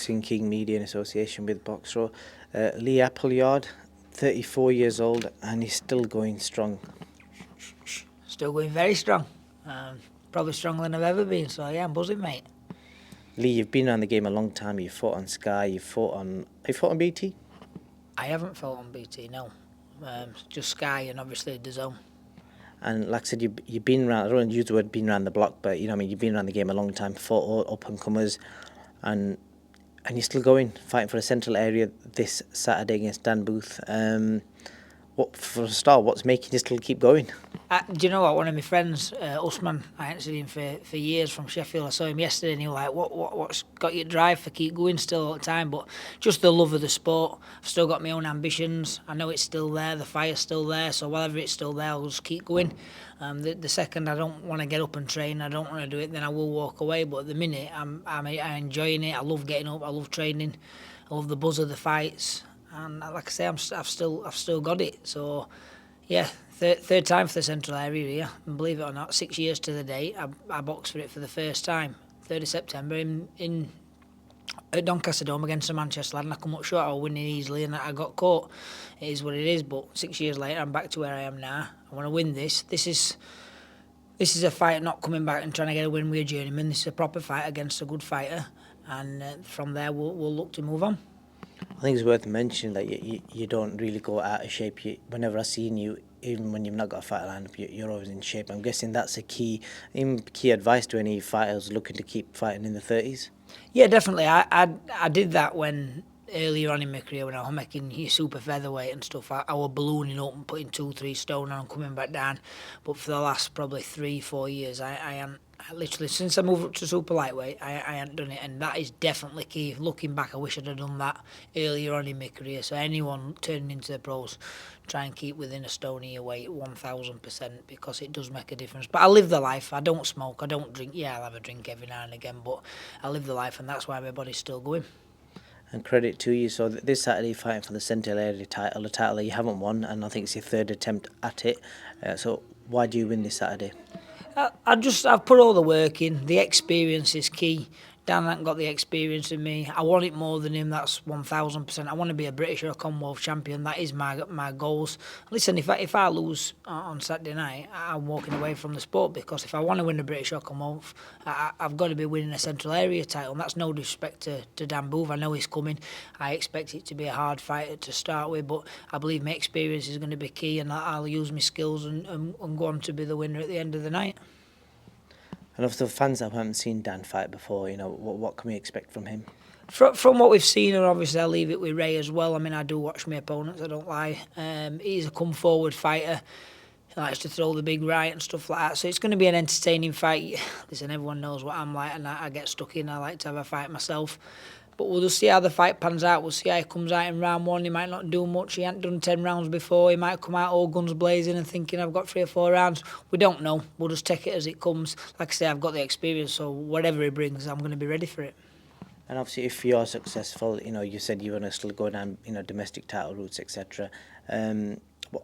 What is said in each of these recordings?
Boxing King Media in association with Boxro. Lee Appleyard, 34 years old, and he's still going strong. Still going very strong. Probably stronger than I've ever been, so yeah, I'm buzzing, mate. Lee, you've been around the game a long time. You've fought on Sky, you fought on BT? I haven't fought on BT, no. Just Sky and obviously DAZN. And like I said, you've been around, I don't want to use the word been around the block, but you've been around the game a long time, fought all up-and-comers, and you're still going, fighting for the central area this Saturday against Dan Booth. For a start, what's making you still keep going? Do you know what? One of my friends, Usman, I hadn't seen him for years from Sheffield. I saw him yesterday and he was like, what's got you drive for keep going still all the time? But just the love of the sport. I've still got my own ambitions. I know it's still there, the fire's still there, so whatever it's still there, I'll just keep going. The second I don't want to get up and train, I don't want to do it, then I will walk away. But at the minute, I'm enjoying it. I love getting up, I love training, I love the buzz of the fights. And like I say, I've still got it. So, yeah, third time for the central area here. And believe it or not, 6 years to the date, I boxed for it for the first time. 3rd of September at Doncaster Dome against the Manchester lad, and I come up short. I was winning easily, and I got caught. It is what it is. But 6 years later, I'm back to where I am now. I want to win this. This is a fight, not coming back and trying to get a win with a journeyman. This is a proper fight against a good fighter, and from there we'll look to move on. I think it's worth mentioning that you don't really go out of shape. Whenever I've seen you, even when you've not got a fight lined up, you're always in shape. I'm guessing that's a key advice to any fighters looking to keep fighting in the 30s. Yeah, definitely. I did that when earlier on in my career when I was making super featherweight and stuff. I was ballooning up and putting 2-3 stone on and coming back down. But for the last probably 3-4 years, I literally, since I moved up to super lightweight, I hadn't done it, and that is definitely key. Looking back, I wish I'd have done that earlier on in my career. So anyone turning into the pros, try and keep within a stone of your weight, 1000%, because it does make a difference. But I live the life. I don't smoke, I don't drink. Yeah, I'll have a drink every now and again, but I live the life, and that's why my body's still going. And credit to you. So this Saturday, fighting for the central area title, a title that you haven't won, and I think it's your 3rd attempt at it. So why do you win this Saturday? I've put all the work in. The experience is key. Dan hasn't got the experience in me. I want it more than him. That's 1000%. I want to be a British or a Commonwealth champion. That is my goals. Listen, if I lose on Saturday night, I'm walking away from the sport, because if I want to win the British or Commonwealth, I've got to be winning a central area title. And that's no disrespect to Dan Booth. I know he's coming. I expect it to be a hard fight to start with, but I believe my experience is going to be key, and I'll use my skills and go on to be the winner at the end of the night. And of the fans that haven't seen Dan fight before, what can we expect from him? From what we've seen, and obviously I'll leave it with Ray as well. I mean, I do watch my opponents, I don't lie. He's a come-forward fighter. He likes to throw the big right and stuff like that. So it's going to be an entertaining fight. Listen, everyone knows what I'm like, and I get stuck in. I like to have a fight myself. But we'll just see how the fight pans out. We'll see how he comes out in round 1. He might not do much. He hasn't done 10 rounds before. He might come out all guns blazing and thinking, I've got 3 or 4 rounds. We don't know. We'll just take it as it comes. Like I say, I've got the experience, so whatever he brings, I'm going to be ready for it. And obviously, if you are successful, you said you want to still go down, domestic title routes, etc.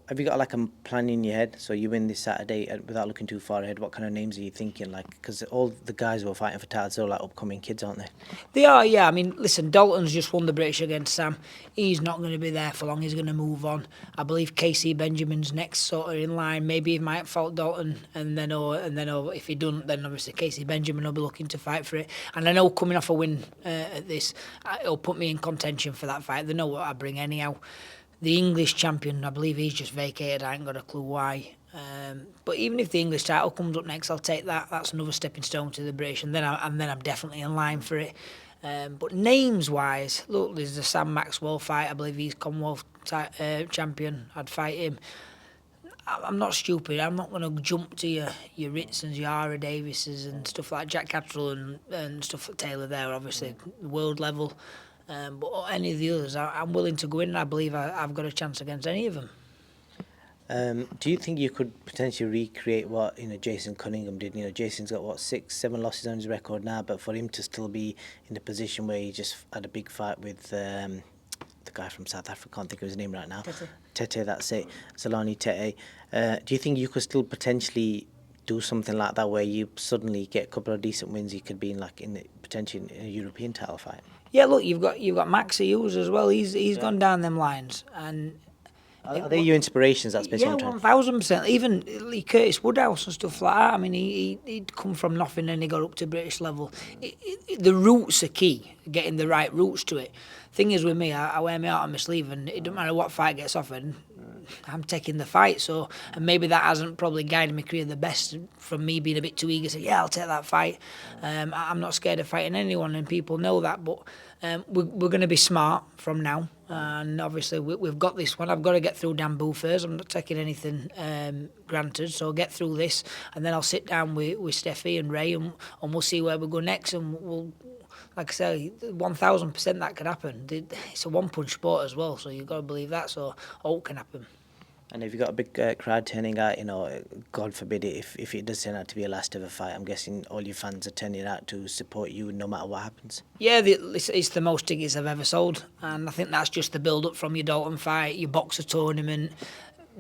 Have you got like a plan in your head? So you win this Saturday, without looking too far ahead, what kind of names are you thinking? Like, because all the guys who are fighting for titles are like upcoming kids, aren't they? They are, yeah. I mean, listen, Dalton's just won the British against Sam. He's not going to be there for long. He's going to move on. I believe Casey Benjamin's next sort of in line. Maybe he might fault Dalton, and then if he doesn't, then obviously Casey Benjamin will be looking to fight for it. And I know coming off a win at this, it'll put me in contention for that fight. They know what I bring anyhow. The English champion, I believe he's just vacated. I ain't got a clue why. But even if the English title comes up next, I'll take that. That's another stepping stone to the British, and then I'm definitely in line for it. But names-wise, look, there's the Sam Maxwell fight. I believe he's Commonwealth champion. I'd fight him. I'm not stupid. I'm not going to jump to your Ritsons, your Ara Davises and stuff like Jack Catterall and stuff like Taylor there, obviously, world level. But any of the others, I'm willing to go in, and I believe I've got a chance against any of them. Do you think you could potentially recreate what Jason Cunningham did? Jason's got 6-7 losses on his record now, but for him to still be in a position where he just had a big fight with the guy from South Africa, can't think of his name right now. Tete, that's it. Solani Tete. Do you think you could still potentially do something like that, where you suddenly get a couple of decent wins? You could be potentially in a European title fight. Yeah, look, you've got Max Hughes as well. He's gone down them lines, and Are they your inspirations? That's basically yeah, what I'm trying. 1000%. Even Lee Curtis Woodhouse and stuff like that. I mean, he'd come from nothing and he got up to British level. The roots are key, getting the right roots to it. Thing is with me, I wear my heart on my sleeve, and it doesn't matter what fight gets offered, I'm taking the fight. So, and maybe that hasn't probably guided my career the best from me being a bit too eager to say, yeah, I'll take that fight. I'm not scared of fighting anyone, and people know that. But we're going to be smart from now. And obviously we've got this one. I've got to get through Dambu first. I'm not taking anything granted. So I'll get through this, and then I'll sit down with Steffi and Ray, and we'll see where we go next. And we'll, like I say, 1000% that could happen. It's a one-punch sport as well, so you've got to believe that. So all can happen. And if you've got a big crowd turning out, God forbid it, if it does turn out to be a last ever fight, I'm guessing all your fans are turning out to support you no matter what happens. Yeah, it's the most tickets I've ever sold, and I think that's just the build-up from your Dalton fight, your boxer tournament,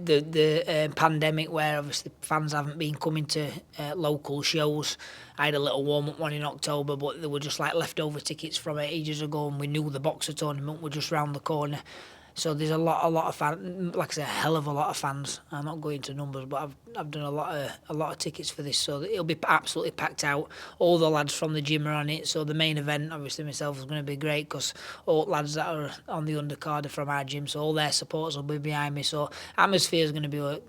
the pandemic where obviously fans haven't been coming to local shows. I had a little warm-up one in October, but they were just like leftover tickets from ages ago, and we knew the boxer tournament were just round the corner. So there's a lot of fans, like I say, a hell of a lot of fans. I'm not going into numbers, but I've done a lot of tickets for this, so it'll be absolutely packed out. All the lads from the gym are on it, so the main event, obviously myself, is going to be great because all lads that are on the undercard are from our gym, so all their supporters will be behind me. So atmosphere is going to be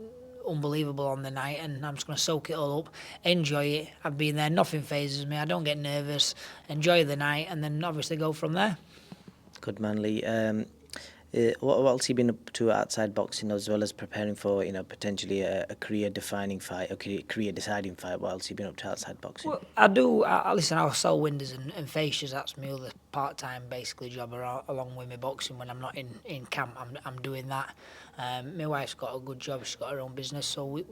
unbelievable on the night, and I'm just going to soak it all up, enjoy it. I've been there, nothing phases me. I don't get nervous. Enjoy the night, and then obviously go from there. Good man, Lee. What else have you been up to outside boxing, as well as preparing for potentially a career-defining fight, a career-deciding fight? What else have you been up to outside boxing? Well, I do. Listen, I'll sell windows and fascias. That's my other part-time basically job, along with my boxing. When I'm not in camp, I'm doing that. My wife's got a good job. She's got her own business, so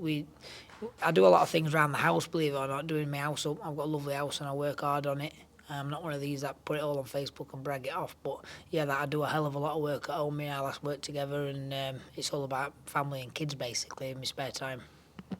I do a lot of things around the house. Believe it or not, doing my house up. I've got a lovely house and I work hard on it. I'm not one of these that put it all on Facebook and brag it off, but yeah, that I do a hell of a lot of work at home. Me and Alice work together, and it's all about family and kids basically in my spare time.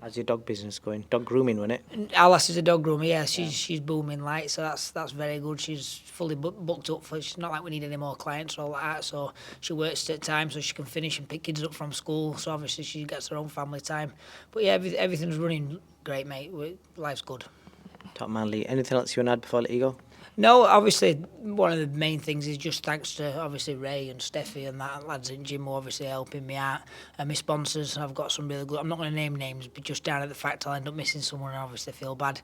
How's your dog business going? Dog grooming, wasn't it? Alice is a dog groomer, yeah. She's booming, like, so that's very good. She's fully booked up for. It's not like we need any more clients or all that. So she works at times so she can finish and pick kids up from school. So obviously she gets her own family time. But yeah, everything's running great, mate. Life's good. Top man, Lee. Anything else you want to add before I let you go? No, obviously one of the main things is just thanks to obviously Ray and Steffi and that lads in gym who obviously helping me out, and my sponsors. I've got some really good. I'm not going to name names, but just down at the fact I'll end up missing someone and obviously feel bad.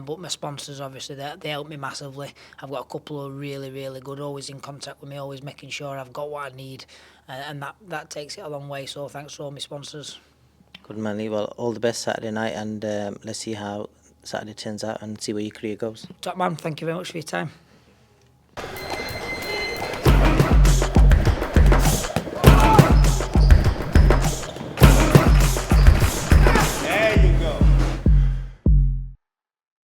But my sponsors obviously they help me massively. I've got a couple of really good, always in contact with me, always making sure I've got what I need, and that takes it a long way. So thanks to all my sponsors. Good man, Lee. Well, all the best Saturday night, and let's see how Saturday turns out and see where your career goes. Top man, thank you very much for your time.